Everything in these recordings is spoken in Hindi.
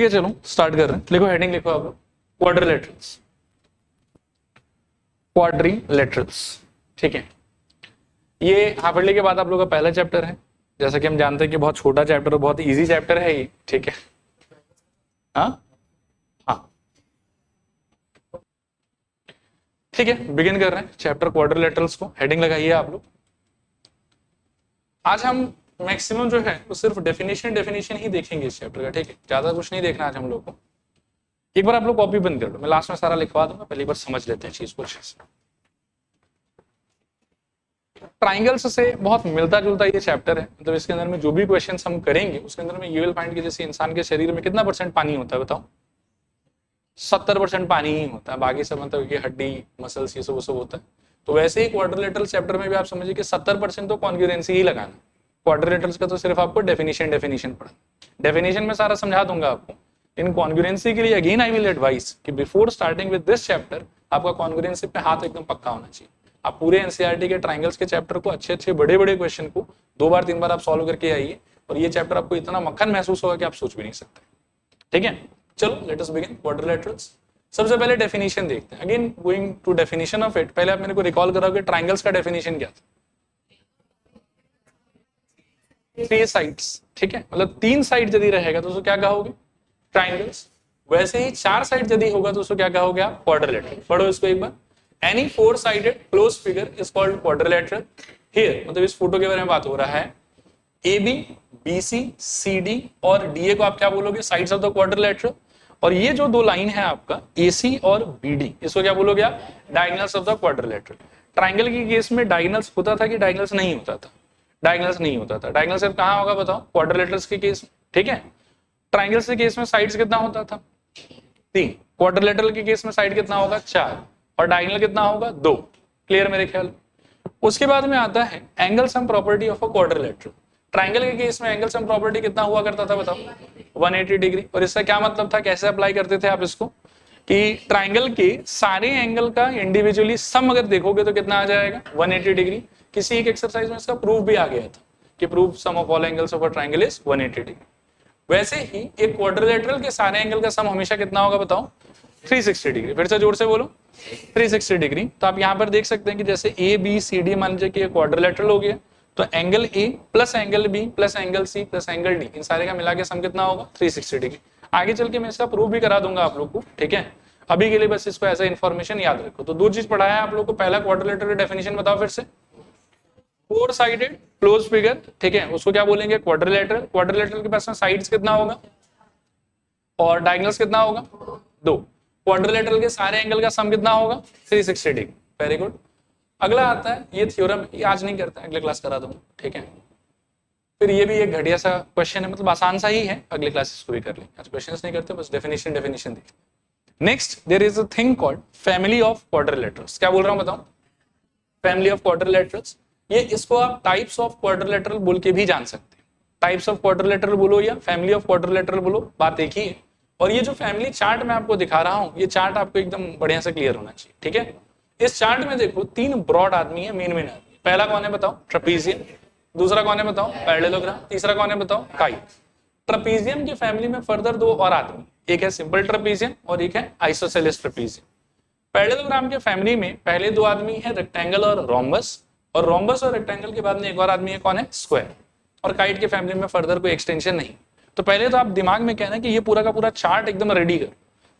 है, चलो स्टार्ट कर रहे हैं। लिखो, हेडिंग लिखो आप, क्वाड्रिलेटरल्स, क्वाड्रिलेटरल्स। ठीक है, ये हाफ ईयरली के बाद आप लोगों का पहला चैप्टर है। जैसा कि हम जानते हैं कि बहुत छोटा चैप्टर और बहुत इजी चैप्टर है ये। ठीक है, हाँ हाँ ठीक है, बिगिन कर रहे हैं चैप्टर क्वाड्रिलेटरल्स को। हेडिंग लगाइए आप लोग। आज हम मैक्सिमम जो है वो सिर्फ डेफिनेशन ही देखेंगे इस चैप्टर का। ठीक है, ज्यादा कुछ नहीं देखना आज हम लोग को। एक बार आप लोग कॉपी बंद कर लो, मैं लास्ट में सारा लिखवा दूंगा, पहली बार समझ लेते हैं चीज को अच्छे से। ट्राइंगल्स से बहुत मिलता जुलता ये चैप्टर है, मतलब इसके अंदर में जो भी क्वेश्चंस हम करेंगे उसके अंदर में ये विल फाइंड कि जैसे इंसान के शरीर में कितना % पानी होता है बताओ? 70% पानी ही होता है, बाकी सब मतलब ये हड्डी मसल्स ये सब होता है। तो वैसे ही क्वाड्रिलेटरल चैप्टर में भी आप समझिए कि 70% तो कॉन्ग्रुएंसी ही लगाना। क्वाड्रिलेटरल्स का तो सिर्फ आपको डेफिनेशन पढ़ा, डेफिनेशन में सारा समझा दूंगा आपको। इन कॉन्ग्रुएंसी के लिए अगेन आई विल एडवाइस कि before starting with this chapter आपका कॉन्ग्रुएंसी पे हाथ एकदम पक्का होना चाहिए। आप पूरे एनसीईआरटी के ट्राइंगल्स के चैप्टर को अच्छे बड़े क्वेश्चन को 2 बार 3 बार आप सॉल्व करके आइए, और ये चैप्टर आपको इतना मक्खन महसूस होगा कि आप सोच भी नहीं सकते। ठीक है, चलो लेट अस बिगिन क्वाड्रिलेटरल्स। सबसे पहले डेफिनेशन देखते हैं। Again going to definition of it, पहले आप मेरे को रिकॉल कराओगे ट्राइंगल्स का डेफिनेशन क्या था? 3 साइड्स। ठीक है, मतलब 3 साइड यदि रहेगा तो उसको क्या कहोगे? ट्राइंगल्स। वैसे ही 4 साइड यदि होगा तो उसको क्या कहोगे आप? क्वाड्रिलेटरल। पढ़ो इसको एक बार। Any 4 sided close figure is called quadrilateral. Here मतलब इस फोटो के बारे में बात हो रहा है। AB, BC, CD और DA को आप क्या बोलोगे? Sides of the quadrilateral. और ये जो 2 लाइन है आपका AC और BD, इसको क्या बोलोगे आप? Diagonals of the quadrilateral. Triangle के केस में डायगोनल्स होता था कि डायगोनल्स नहीं होता था? डायगोनल्स नहीं होता था। डायगोनल सिर्फ कहां होगा बताओ? क्वाड्रिलेटरल्स के केस में। ठीक है, ट्राइंगल्स के केस में साइड्स कितना होता था? 3। क्वाड्रिलेटरल के केस में साइड कितना होगा? 4। और डायगोनल कितना होगा? 2। क्लियर मेरे ख्याल। उसके बाद में आता है angle sum property of a quadrilateral. Triangle के केस में एंगल सम प्रॉपर्टी कितना हुआ करता था बताओ? 180 डिग्री। और इसका क्या मतलब था, कैसे अप्लाई करते थे आप इसको? कि ट्राइंगल के सारे एंगल का इंडिविजुअली सम अगर देखोगे तो कितना आ जाएगा? 180 डिग्री। किसी एक एक्सरसाइज में इसका प्रूफ भी आ गया था कि proof sum of all angles of a triangle is 180 degree. वैसे ही एक क्वाड्रिलेटरल के सारे एंगल का सम हमेशा कितना होगा बताओ? 360 डिग्री। फिर से जोर से बोलो, 360 डिग्री। तो आप यहाँ पर देख सकते हैं कि जैसे ABCD मान लीजिए कि क्वाड्रिलेटरल हो गया, तो angle A plus angle B plus angle C plus angle D, इन सारे का मिला के सम कितना होगा? 360 डिग्री। आगे चल के मैं इसका प्रूफ भी करा दूंगा आप लोग को। ठीक है, अभी के लिए बस इसको ऐसा इन्फॉर्मेशन याद रखो। तो 2 चीज पढ़ाया है आप लोग को। पहला क्वाड्रिलेटरल का डेफिनेशन बताओ फिर से। 4 साइडेड क्लोज फिगर, ठीक है, उसको क्या बोलेंगे? क्वाड्रिलेटरल। क्वाड्रिलेटरल के पास में साइड्स कितना होगा और डायगोनल्स कितना होगा? 2। क्वाड्रिलेटरल के सारे एंगल का सम कितना होगा? 360 डिग्री। Very good. अगला आता है ये थ्योरम, ये आज नहीं करता, अगले क्लास करा दूंगा। ठीक है, फिर ये भी एक घटिया सा क्वेश्चन है, मतलब आसान सा ही है, अगले क्लासेस को भी कर लेंगे। आज क्वेश्चंस नहीं करते, बस डेफिनेशन देखते। Next there is a thing called family of quadrilaterals. क्या बोल रहा हूं बताओ? Family of quadrilaterals. ये इसको आप टाइप्स ऑफ क्वाड्रिलेटरल बोल के भी जान सकते हैं। टाइप्स ऑफ क्वाड्रिलेटरल बोलो या फैमिली ऑफ क्वाड्रिलेटरल बोलो, बात एक ही है। और ये जो फैमिली चार्ट मैं आपको दिखा रहा हूं, ये चार्ट आपको एकदम बढ़िया से क्लियर होना चाहिए। ठीक है, इस चार्ट में देखो 3 ब्रॉड आदमी है, मेन आदमी। पहला कौन है बताओ? ट्रेपीजियम। दूसरा कौन है बताओ? पैरेललोग्राम। तीसरा कौन है बताओ? काइट। ट्रेपीजियम की फैमिली में फर्दर 2 और आदमी, एक है सिंपल ट्रेपीजियम और एक है आइसोसेलेस ट्रेपीजियम। पैरेललोग्राम के फैमिली में पहले 2 आदमी है रेक्टेंगल और रोम्बस, और रोम्बस और रेक्टेंगल के बाद में एक और आदमी है, कौन है? स्क्वायर। और काइट के फैमिली में फर्दर कोई एक्सटेंशन नहीं। तो पहले तो आप दिमाग में कहना कि ये पूरा का पूरा चार्ट एकदम रेडी कर,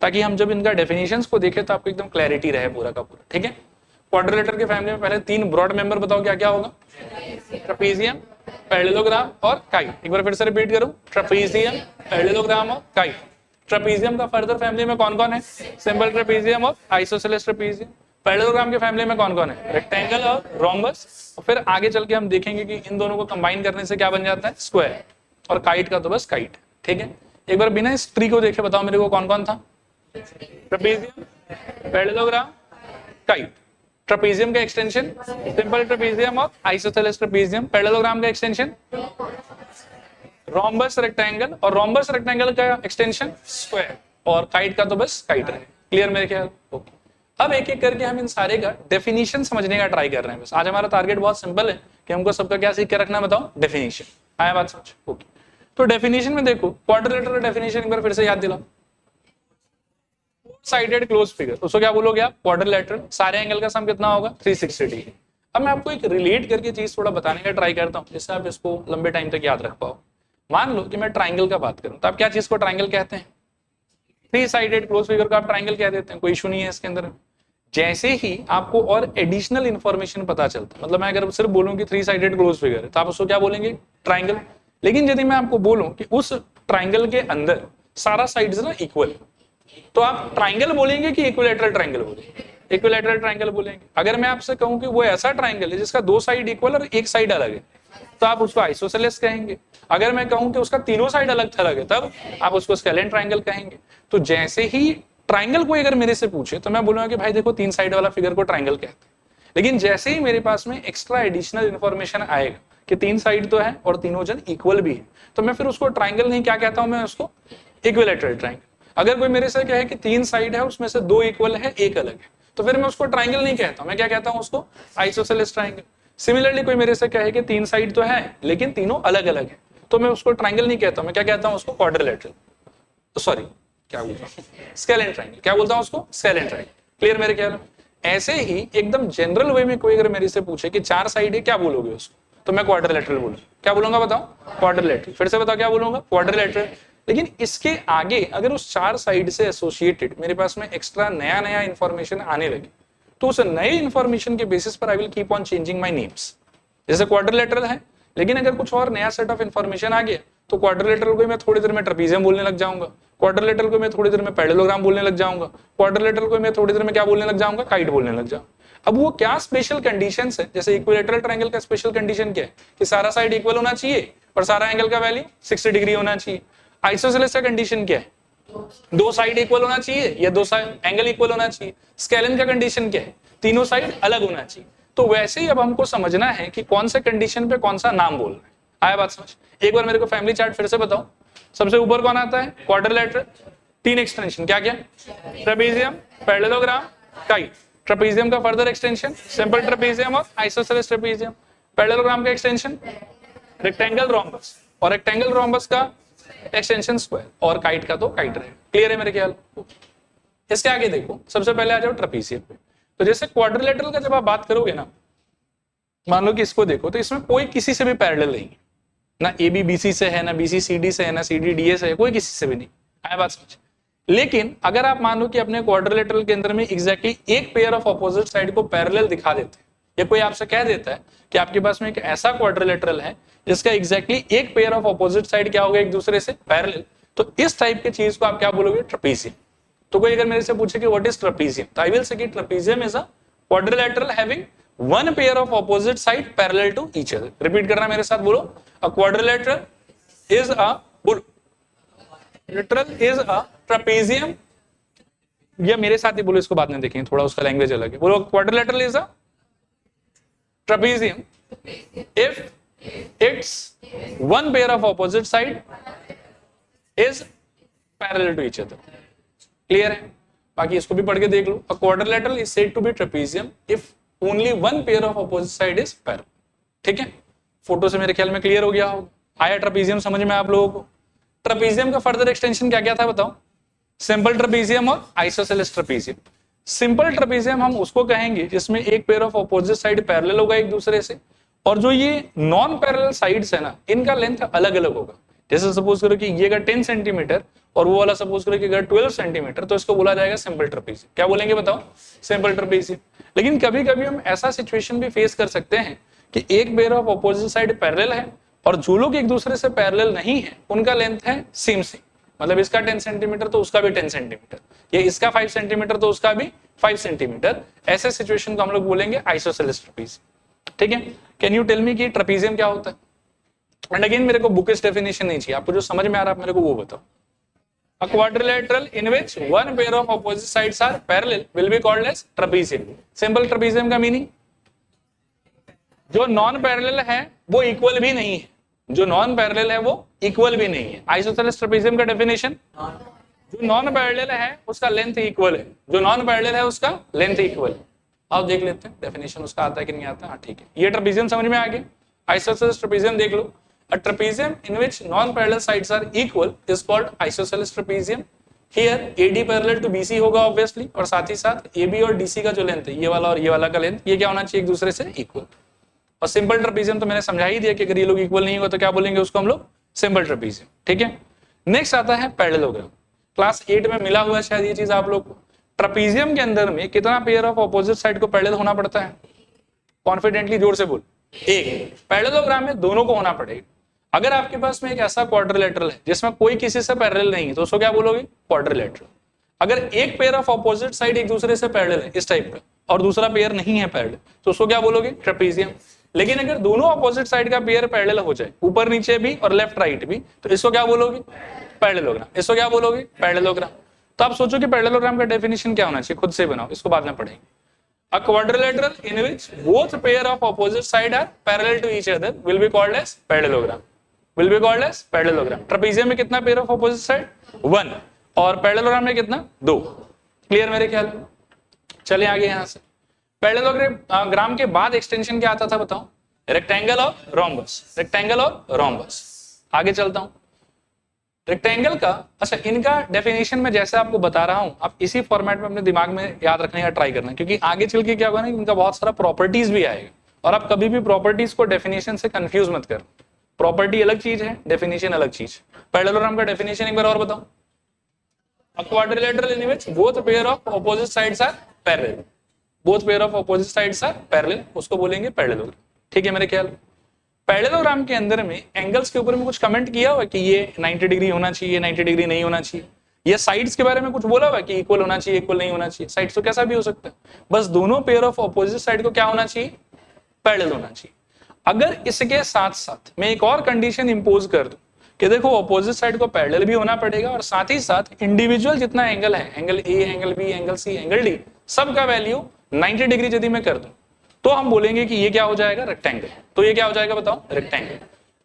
ताकि हम जब इनका डेफिनेशंस को देखें तो आपको एकदम क्लैरिटी रहे पूरा का पूरा। ठीक है, क्वाड्रिलेटरल के फैमिली में पहले 3 ब्रॉड मेंबर बताओ क्या क्या होगा? ट्रेपीजियम, पैरेललोग्राम और काइट। एक बार फिर से रिपीट करूं, ट्रेपीजियम, पैरेललोग्राम और काइट। ट्रेपीजियम का फर्दर फैमिली में कौन कौन है? सिंपल ट्रेपीजियम और आइसोसेलेस ट्रेपीजियम। पैरेललोग्राम के फैमिली में कौन कौन है? रेक्टेंगल और रोम्बस। और फिर आगे चल के हम देखेंगे कि इन दोनों को कंबाइन करने से क्या बन जाता है? स्क्वायर। और काइट का तो बस काइट। ठीक है, एक बार बिना इस ट्री को देखे बताओ मेरे को कौन कौन था? Trapezium, parallelogram, kite. ट्रेपीजियम का एक्सटेंशन सिंपल ट्रेपीजियम और आइसोसेलेस ट्रेपीजियम। पैरेललोग्राम का एक्सटेंशन रोम्बस रेक्टेंगल, और रोम्बस रेक्टेंगल का एक्सटेंशन स्क्वायर। और काइट का तो बस काइट रहे। क्लियर मेरे ख्याल? ओके, अब एक एक करके हम इन सारे का डेफिनेशन समझने का ट्राई कर रहे हैं। बस आज हमारा टारगेट बहुत सिंपल है कि हमको सबका क्या सीख के रखना है बताओ? डेफिनेशन। आया बात समझ? ओके, तो डेफिनेशन में देखो, क्वाड्रिलेटरल डेफिनेशन एक बार फिर से याद दिलाओ। साइडेड क्लोज फिगर, उसको क्या बोलोगे आप? क्वाड्रिलेटरल। सारे एंगल का सम कितना होगा? 360 डिग्री। अब मैं आपको एक रिलेट करके चीज थोड़ा बताने का ट्राई करता हूँ, जिससे आप इसको लंबे टाइम तक याद रख पाओ। मान लो कि मैं ट्राइंगल का बात करूं, तो आप क्या चीज को ट्राइंगल कहते हैं? 3 साइडेड क्लोज फिगर को आप ट्राइंगल कह देते हैं, कोई इशू नहीं है इसके अंदर। जैसे ही आपको और एडिशनल इंफॉर्मेशन पता चलता है, मतलब मैं अगर सिर्फ बोलूं कि 3 साइडेड क्लोज फिगर है, तो आप उसको क्या बोलेंगे? ट्राइंगल। लेकिन यदि मैं आपको बोलूं कि उस ट्राइंगल के अंदर सारा साइड्स ना इक्वल, तो आप ट्राइंगल बोलेंगे कि इक्विलैटरल ट्राइंगल बोलेंगे? इक्विलैटरल ट्राइंगल बोलेंगे। अगर मैं आपसे कहूं कि वो ऐसा ट्राइंगल है जिसका 2 साइड इक्वल और एक साइड अलग है, तो आप उसको आइसोसेलेस कहेंगे। अगर मैं कहूं कि उसका तीनों साइड अलग थलग है, तब आप उसको स्केलेन ट्राइंगल कहेंगे। तो जैसे ही ट्राइंगल कोई अगर मेरे से पूछे, तो मैं बोलूंगा कि भाई देखो 3 साइड वाला फिगर को ट्राइंगल कहते हैं। लेकिन जैसे ही मेरे पास में एक्स्ट्रा एडिशनल इन्फॉर्मेशन आएगा कि 3 साइड तो है और तीनों जन इक्वल भी है, तो मैं फिर उसको ट्राइंगल नहीं क्या कहता हूं, मैं उसको इक्विलैटरल ट्राइंगल। अगर कोई मेरे से कहे कि 3 साइड है, उसमें से 2 इक्वल है, एक अलग है, तो फिर मैं उसको ट्राइंगल नहीं कहता, मैं क्या कहता हूं? उसको आइसोसेलेस ट्राइंगल। सिमिलरली कोई मेरे से कहे कि 3 साइड तो है लेकिन तीनों अलग अलग है, तो मैं उसको ट्राइंगल नहीं कहता, मैं क्या कहता हूं? उसको क्वाड्रिलेटरल, सॉरी क्या बोलता हूं? Scalene triangle. क्या बोलता हूं उसको? Scalene triangle. क्लियर मेरे ख्याल में? ऐसे ही एकदम जनरल वे में कोई अगर मेरे से पूछे कि 4 साइड है, क्या बोलोगे उसको? तो मैं क्वाड्रिलेटरल बोलूंगा। क्या बोलूंगा बताओ? क्वाड्रिलेटरल। फिर से बताओ क्या बोलूंगा? क्वाड्रिलेटरल। लेकिन इसके आगे अगर उस 4 साइड से एसोसिएटेड मेरे पास में एक्स्ट्रा नया नया इंफॉर्मेशन आने लगे, तो उस नए इंफॉर्मेशन के बेसिस पर I will keep on changing my names. जैसे क्वाड्रिलेटरल है, लेकिन अगर कुछ और नया सेट ऑफ इंफॉर्मेशन आ गया, तो क्वाड्रिलेटरल को मैं थोड़ी देर में ट्रेपीजियम बोलने लग जाऊंगा, क्वाड्रिलेटरल को मैं थोड़ी देर में पैरेललोग्राम बोलने लग जाऊंगा, क्वाड्रिलेटरल को मैं थोड़ी देर में क्या बोलने लग जाऊंगा? काइट बोलने लग जाऊंगा। अब वो क्या स्पेशल कंडीशंस है? जैसे इक्विलैटरल ट्रायंगल का स्पेशल कंडीशन क्या है कि सारा साइड इक्वल होना चाहिए और सारा एंगल का वैल्यू 60 डिग्री होना चाहिए। आइसोसेलेस का कंडीशन क्या है? 2 साइड इक्वल होना चाहिए या 2 साइड एंगल इक्वल होना चाहिए। स्केलेन का कंडीशन क्या है? तीनों साइड अलग होना चाहिए। तो वैसे ही अब हमको समझना है कि कौन से कंडीशन पे कौन सा नाम बोलना है। आया बात समझ? एक बार मेरे को फैमिली चार्ट फिर से बताओ। सबसे ऊपर कौन आता है? क्वाड्रिलेटरल। 3 एक्सटेंशन क्या क्या? Trapezium, parallelogram, kite. ट्रेपेजियम का फर्दर एक्सटेंशन सिंपल ट्रेपेजियम और आइसोसेलेस ट्रेपेजियम। पैरेललोग्राम का एक्सटेंशन रेक्टेंगल रोम्बस और रेक्टेंगल रोम्बस का एक्सटेंशन स्क्वायर और काइट का तो काइट रहेगा। क्लियर है मेरे ख्याल? इसके आगे देखो, सबसे पहले आ जाओ ट्रेपेजियम पे। तो जैसे क्वाड्रिलेटरल का जब आप बात करोगे ना, मान लो कि इसको देखो, तो इसमें कोई किसी से भी पैरेलल नहीं है, ना ए बी BC से है, ना BC CD से है, ना CD DA से है, कोई किसी से भी नहीं। आया बात समझ? लेकिन अगर आप मान लो कि अपने क्वाड्रिलेटरल के अंदर में एग्जैक्टली एक पेयर ऑफ ऑपोजिट साइड को पैरेलल दिखा देते हैं, या कोई आपसे कह देता है कि आपके पास में एक ऐसा क्वाड्रिलेटरल है जिसका एग्जैक्टली एक पेयर ऑफ ऑपोजिट साइड क्या होगा? एक दूसरे से पैरेलल, तो इस टाइप की चीज को आप क्या बोलोगे? ट्रेपेजियम। तो कोई अगर मेरे से पूछे कि व्हाट इज ट्रेपेजियम, तो आई विल से कि trapezium is a quadrilateral having one pair of opposite side parallel to each other. Repeat करना मेरे साथ, बोलो। A quadrilateral is a बोलो quadrilateral is a trapezium, या मेरे साथ ही बोलो, इसको बाद में देखेंगे, थोड़ा उसका लैंग्वेज अलग है। बोलो quadrilateral is a trapezium if its one pair of opposite side is parallel to each other. Clear है? बाकी इसको भी पढ़ के देख लो। A quadrilateral is said to be trapezium if only one pair of opposite side is parallel. ठीक है? फोटो से मेरे ख्याल में क्लियर हो गया होगा। आया ट्रेपेजियम समझ में आप लोगों को? ट्रेपेजियम का फर्दर एक्सटेंशन क्या क्या था बताओ? सिंपल ट्रेपेजियम और आइसोसेलेस ट्रेपेजियम। सिंपल ट्रेपेजियम हम उसको कहेंगे जिसमें एक pair of opposite side parallel होगा एक दूसरे से, और जो ये नॉन पैरेलल साइड्स है ना, इनका लेंथ अलग अलग होगा। जैसे सपोज करो कि ये 10 सेंटीमीटर और वो वाला सपोज करो कि 12 सेंटीमीटर, तो इसको बोला जाएगा सिंपल ट्रेपेजियम। क्या बोलेंगे बताओ? Simple trapezium. लेकिन कभी कभी हम ऐसा सिचुएशन भी फेस कर सकते हैं कि एक pair of opposite side parallel है और जो लोग एक दूसरे से पैरेलल नहीं है उनका लेंथ है सेम सेम, मतलब इसका 10 सेंटीमीटर तो उसका भी 10 सेंटीमीटर, या इसका 5 सेंटीमीटर तो उसका भी 5 सेंटीमीटर। ऐसे सिचुएशन को हम लोग बोलेंगे आइसोसेलेस ट्रेपेजियम। ठीक है? कैन यू टेल मी कि ट्रेपेजियम क्या होता है? एंड अगेन मेरे को बुकिश डेफिनेशन नहीं चाहिए, आपको जो समझ में आ रहा है मेरे को वो बताओ। A quadrilateral in which one pair of opposite sides are parallel will be called as trapezium. Simple trapezium का मीनिंग, जो नॉन पैरेलल है वो इक्वल भी नहीं है, जो नॉन पैरेलल है वो इक्वल भी नहीं है। आइसोसेलेस ट्रेपेजियम का डेफिनेशन, जो नॉन पैरेलल है उसका लेंथ इक्वल है, जो नॉन पैरेलल है उसका लेंथ इक्वल है। आओ देख लेते हैं डेफिनेशन उसका आता है कि नहीं आता। हाँ ठीक है, ये ट्रेपेजियम समझ में आ गया। आइसोसेलेस ट्रेपेजियम देख लो। A trapezium in which non-parallel sides are equal is called isosceles trapezium. Here AD parallel to BC होगा obviously, और साथ ही साथ AB और DC का जो लेंथ है, ये वाला और ये वाला का लेंथ, ये क्या होना चाहिए, एक दूसरे से इक्वल। और सिंपल ट्रेपेजियम तो मैंने समझा ही दिया कि अगर ये लोग इक्वल नहीं हुआ तो क्या बोलेंगे उसको हम लोग, सिंपल ट्रेपेजियम। ठीक है, नेक्स्ट आता है पैरेललोग्राम। क्लास 8 में मिला हुआ है शायद ये चीज आप लोग को। ट्रेपेजियम के अंदर में कितना पेयर ऑफ ऑपोजिट साइड को पैरेलल होना पड़ता है, कॉन्फिडेंटली जोर से बोल, एक। पैरेललोग्राम में दोनों को होना पड़ेगा। अगर आपके पास में एक ऐसा क्वाड्रिलेटरल है जिसमें कोई किसी से पैरेलल नहीं है तो उसको क्या बोलोगे, क्वाड्रिलेटरल। अगर एक पेयर ऑफ ऑपोजिट साइड एक दूसरे से पैरेलल है इस टाइप का, और दूसरा पेयर नहीं है पैरेलल, तो उसको क्या बोलोगे, ट्रेपेजियम। लेकिन अगर दोनों ऑपोजिट साइड का पेयर पैरेलल हो जाए, ऊपर नीचे भी और लेफ्ट राइट भी, तो इसको क्या बोलोगे, पैरेललोग्राम। इसको क्या बोलोगे, पैरेललोग्राम। तो आप सोचो कि पैरेललोग्राम का डेफिनेशन क्या होना चाहिए, खुद से बनाओ, इसको बाद में पढ़ेंगे। A quadrilateral in which both pair of opposite side are parallel to each other will be called as parallelogram. Will be called as parallelogram. Trapezium में कितना पेयर ऑफ ऑपोजिट साइड, 1, और पैरेललोग्राम में कितना, 2। क्लियर मेरे ख्याल में। चले आगे यहां से। पैरेललोग्राम के बाद एक्सटेंशन क्या आता था बताओ, रेक्टेंगल और रोम्बस, रेक्टेंगल और रोम्बस। आगे चलता हूं। रेक्टेंगल का, अच्छा इनका डेफिनेशन में जैसे आपको बता रहा हूं, आप इसी फॉर्मेट में अपने दिमाग में याद रखने का ट्राई करना, क्योंकि आगे चल के क्या होगा ना, इनका बहुत सारा प्रॉपर्टीज भी आएगा, और आप कभी भी प्रॉपर्टीज को डेफिनेशन से कंफ्यूज मत कर। प्रॉपर्टी अलग चीज है, डेफिनेशन अलग चीज। पैरेललोग्राम का डेफिनेशन एक बार और बताओ। A quadrilateral in which both pair of opposite sides are parallel. Both pair of opposite sides are parallel, उसको बोलेंगे पैरेललोग्राम। ठीक है मेरे ख्याल। पैरेललोग्राम के अंदर में एंगल्स के ऊपर में कुछ कमेंट किया हुआ कि ये 90 डिग्री होना चाहिए, 90 डिग्री नहीं होना चाहिए। ये साइड्स के बारे में कुछ बोला हुआ कि इक्वल होना चाहिए, इक्वल नहीं होना चाहिए। साइड्स तो कैसा भी हो सकता है, बस दोनों पेयर ऑफ ऑपोजिट साइड को क्या होना चाहिए, पैरेलल होना चाहिए। अगर इसके साथ साथ मैं एक और कंडीशन इंपोज कर दूं कि देखो ऑपोजिट साइड को पैरेलल भी होना पड़ेगा, और साथ ही साथ इंडिविजुअल जितना एंगल है, angle A, angle B, angle C, angle D, सबका वैल्यू 90 डिग्री यदि मैं कर दूं, तो हम बोलेंगे कि ये क्या हो जाएगा, रेक्टेंगल। तो ये क्या हो जाएगा बताओ, रेक्टेंगल।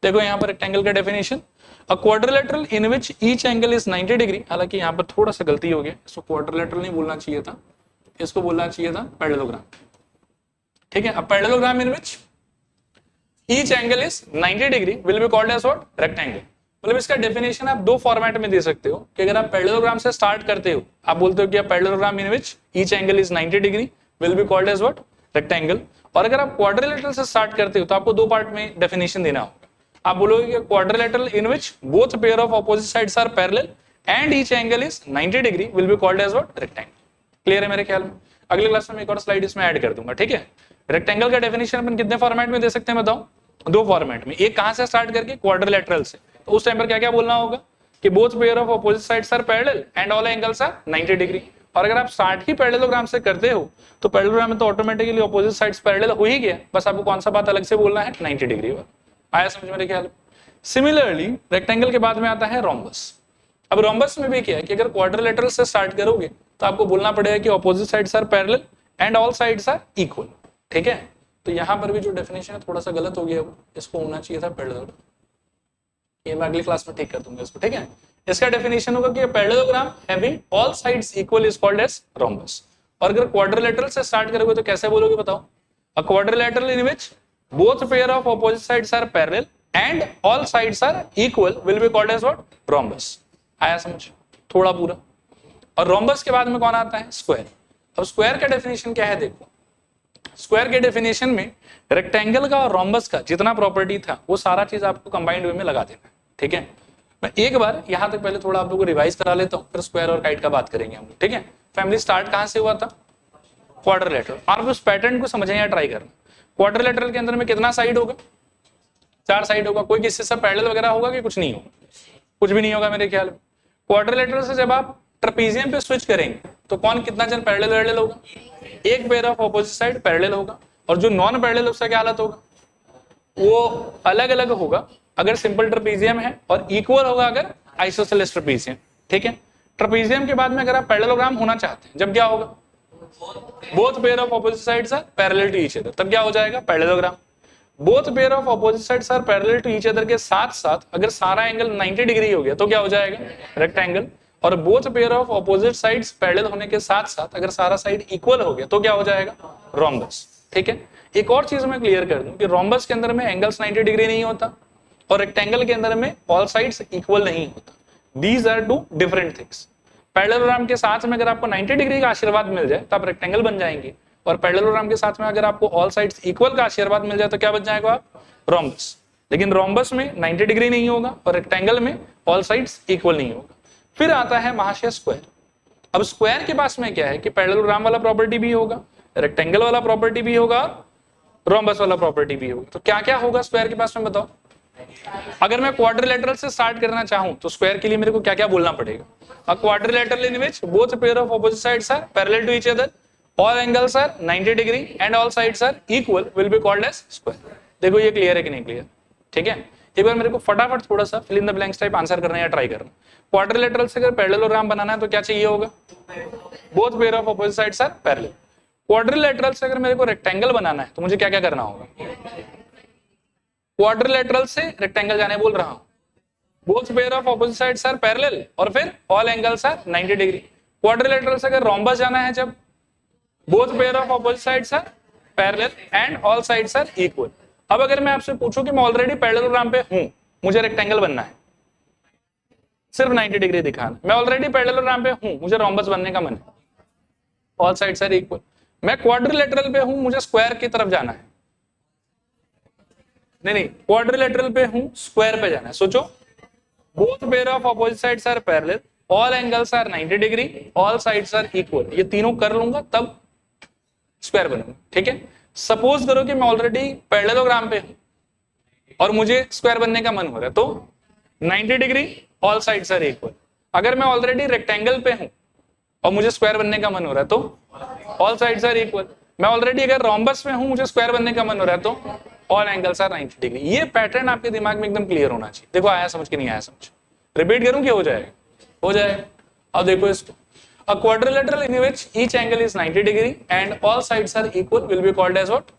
देखो यहाँ पर रेक्टेंगल का definition, a quadrilateral in which each angle is 90 degree. हालांकि यहाँ पर थोड़ा सा गलती हो गया, इसको क्वाड्रिलेटरल नहीं बोलना चाहिए था, इसको बोलना चाहिए था पैरेललोग्राम। ठीक है, अब parallelogram in which each angle is 90 degree will be called as what, rectangle. मतलब इसका डेफिनेशन आप दो फॉर्मेट में दे सकते हो कि अगर आप पैरेललोग्राम से स्टार्ट करते हो, आप बोलते हो कि parallelogram in which each angle is 90 degree will be called as what, rectangle. और अगर आप क्वाड्रिलेटरल से स्टार्ट करते हो तो आपको दो पार्ट में डेफिनेशन देना होगा। आप बोलोगे कि quadrilateral in which both pair of opposite sides are parallel and each angle is 90 degree will be called as what, rectangle. Clear है मेरे ख्याल में। अगले क्लास में एक और स्लाइड इसमें ऐड कर दूंगा। ठीक है, रेक्टेंगल का डेफिनेशन अपन कितने फॉर्मेट में दे सकते हैं बताओ, दो फॉर्मेट में। एक कहां से स्टार्ट करके, क्वाड्रिलेटरल से। तो उस टाइम पर क्या क्या बोलना होगा कि both pair of opposite sides are parallel and all angles are 90 degree. और अगर आप स्टार्ट ही पैरेललोग्राम से करते हो तो पैरेललोग्राम में तो ऑटोमेटिकली ऑपोजिट साइड्स पैरेलल हो ही गया, बस आपको कौन सा बात अलग से बोलना है, 90 डिग्री वाला। आया समझ मेरे ख्याल। सिमिलरली रेक्टेंगल के बाद में आता है रोम्बस। अब रोम्बस में भी क्या है कि अगर क्वाड्रिलेटरल से स्टार्ट करोगे तो आपको बोलना पड़ेगा कि opposite sides are parallel and all sides are equal. ठीक है, तो यहां पर भी जो डेफिनेशन है थोड़ा सा गलत हो गया, इसको होना चाहिए था पैरेलल। ये मैं अगली क्लास में ठीक कर दूंगा इसको। ठीक है, इसका डेफिनेशन होगा कि parallelogram having all sides equal is called as rhombus. और अगर क्वाड्रिलेटरल से स्टार्ट करोगे तो कैसे बोलोगे बताओ, a quadrilateral in which both pair of opposite sides are parallel and all sides are equal will be called as what, rhombus. आया समझ थोड़ा पूरा। और रोम्बस के बाद में कौन आता है, स्क्वायर। अब स्क्वायर का डेफिनेशन क्या है देखो, स्क्वायर के डेफिनेशन में रेक्टेंगल का और रोम्बस का जितना प्रॉपर्टी था वो सारा चीज आपको कंबाइंड वे में लगा देना। ठीक है, मैं एक बार यहां तक पहले थोड़ा आप लोगों को रिवाइज करा लेता हूं, फिर स्क्वायर और काइट का बात करेंगे हम। ठीक है, फैमिली स्टार्ट कहां से हुआ था, क्वाड्रिलेटरल। आप उस पैटर्न को समझें या ट्राई करना। क्वाड्रिलेटरल के अंदर में कितना साइड होगा, 4 साइड होगा। कोई किसी से पैरेलल वगैरह होगा कि कुछ नहीं होगा, कुछ भी नहीं होगा मेरे ख्याल में। क्वाड्रिलेटरल से जब आप ट्रेपेजियम पे स्विच करेंगे तो कौन कितना जन पैरेलल होगा, एक pair of opposite side parallel होगा, और जो नॉन पैरेलल उसका क्या हालत होगा, वो अलग अलग होगा अगर सिंपल ट्रेपेजियम है, और इक्वल होगा अगर आइसोसेलेस ट्रेपेजियम। ठीक है, ट्रेपेजियम के बाद में अगर आप पैरेललोग्राम होना चाहते हैं, जब क्या होगा, both pair of opposite sides are parallel to each other, तब क्या हो जाएगा, parallelogram. Both pair of opposite sides are parallel to each other के साथ साथ अगर सारा एंगल 90 डिग्री हो गया तो क्या हो जाएगा, रेक्टेंगल। और both pair of opposite sides parallel होने के साथ साथ अगर सारा साइड इक्वल हो गया तो क्या हो जाएगा, रोम्बस। ठीक है, एक और चीज मैं क्लियर कर दूं कि रोम्बस के अंदर में एंगल्स 90 डिग्री नहीं होता, और रेक्टेंगल के अंदर में ऑल साइड्स इक्वल नहीं होता। These are two different things. Parallelogram के साथ में अगर आपको 90 डिग्री का आशीर्वाद मिल जाए तो आप रेक्टेंगल बन जाएंगे, और पैरेललोग्राम के साथ में अगर आपको ऑल साइड्स इक्वल का आशीर्वाद मिल जाए तो क्या बन जाएगा आप? रोम्बस। लेकिन रोम्बस में 90 डिग्री नहीं होगा और रेक्टेंगल में ऑल साइड्स इक्वल नहीं होगा। फिर आता है महाशय स्क्वायर। अब स्क्वायर के पास में क्या है कि पैरेललोग्राम वाला प्रॉपर्टी भी होगा, रेक्टेंगल वाला प्रॉपर्टी भी होगा, रोम्बस वाला प्रॉपर्टी भी होगा। तो क्या क्या होगा स्क्वायर के पास में बताओ? अगर मैं क्वाड्रिलेटरल से स्टार्ट करना चाहूं तो स्क्वायर के लिए मेरे को क्या क्या बोलना पड़ेगा? A quadrilateral in which both pair of opposite sides are parallel to each other, all angles are 90 degree and all sides are equal will be called as square. देखो ये क्लियर है कि नहीं क्लियर? ठीक है, एक बार मेरे को फटाफट थोड़ा सा fill in the blanks type answer करना या ट्राई करना। क्वाड्रिलेटरल से अगर पैरेललोग्राम बनाना है तो क्या चाहिए होगा? Both pair of opposite sides are parallel. Quadrilateral से अगर मेरे को रेक्टेंगल बनाना है तो मुझे क्या क्या करना होगा? क्वाड्रिलेटरल से रेक्टेंगल जाने बोल रहा हूं, both pair of opposite sides are parallel और फिर all angles are 90 degree. Quadrilateral से अगर रोम्बस जाना है जब both pair of opposite sides are parallel and all sides are equal. अब अगर मैं आपसे पूछूं कि मैं ऑलरेडी पैरेललोग्राम पे हूं, मुझे रेक्टेंगल बनना है, सिर्फ 90 डिग्री दिखाना, मैं ऑलरेडी पैरेललोग्राम पे हूं, मुझे रोम्बस बनने का मन है, ऑल साइड्स आर इक्वल। मैं क्वाड्रिलेटरल पे हूं, मुझे स्क्वायर की तरफ जाना है, नहीं क्वाड्रिलेटरल पे हूं, स्क्वायर पे जाना है। सोचो, both pair of opposite sides are parallel, all angles are 90 degree, all sides are equal, ये तीनों कर लूंगा तब स्क्वायर बनूंगा। ठीक है, सपोज करो कि मैं ऑलरेडी पैरेललोग्राम पे हूं और मुझे स्क्वायर बनने का मन हो रहा है, तो 90 degree all sides are equal. अगर मैं ऑलरेडी रेक्टेंगल पे हूं और मुझे स्क्वायर बनने का मन हो रहा है तो ऑल साइड्स आर इक्वल। मैं ऑलरेडी अगर रोम्बस में हूं, मुझे स्क्वायर बनने का मन हो रहा है तो ऑल एंगल्स आर 90 डिग्री। ये पैटर्न आपके दिमाग में एकदम क्लियर होना चाहिए। देखो आया समझ के नहीं आया समझ? रिपीट करूं कि हो जाएगा? हो जाएगा। अब देखो इसको, a quadrilateral in which each angle is 90 degree and all sides are equal will be called as what?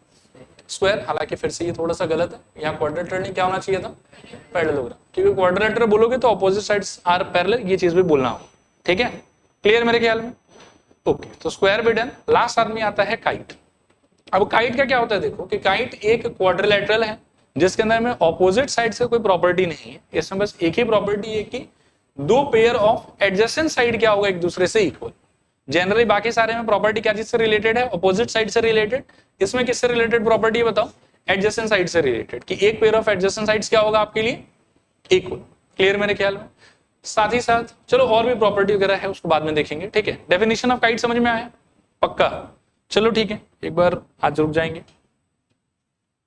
Square। हालांकि फिर से ये थोड़ा सा गलत है, यहाँ क्वाड्रिलेटरल नहीं, क्या होना चाहिए था? पैरेललोग्राम, क्योंकि क्वाड्रिलेटरल बोलोगे तो ऑपोजिट साइड्स आर पैरेलल, ये चीज भी बोलना हो। ठीक है, क्लियर मेरे ख्याल में? ओके, तो स्क्वायर भी डन। लास्ट आदमी आता है काइट। अब काइट का क्या होता है? देखो कि काइट एक क्वाड्रिलेटरल है जिसके अंदर में ऑपोजिट साइड से कोई प्रॉपर्टी नहीं है, इसमें बस एक ही प्रॉपर्टी है कि दो पेयर ऑफ एडजेसेंट साइड क्या होगा? एक दूसरे से इक्वल। जनरली बाकी सारे में प्रॉपर्टी क्या चीज से रिलेटेड है? ऑपोजिट साइड से रिलेटेड। इसमें किससे रिलेटेड प्रॉपर्टी है बताओ? एडजेसेंट साइड से रिलेटेड, कि एक पेयर ऑफ एडजेसेंट साइड्स क्या होगा आपके लिए? इक्वल। क्लियर मेरे ख्याल में? साथ ही साथ चलो और भी प्रॉपर्टी वगैरह है उसको बाद में देखेंगे। ठीक है, डेफिनेशन ऑफ काइट समझ में आया? पक्का? चलो ठीक है, एक बार आज रुक जाएंगे।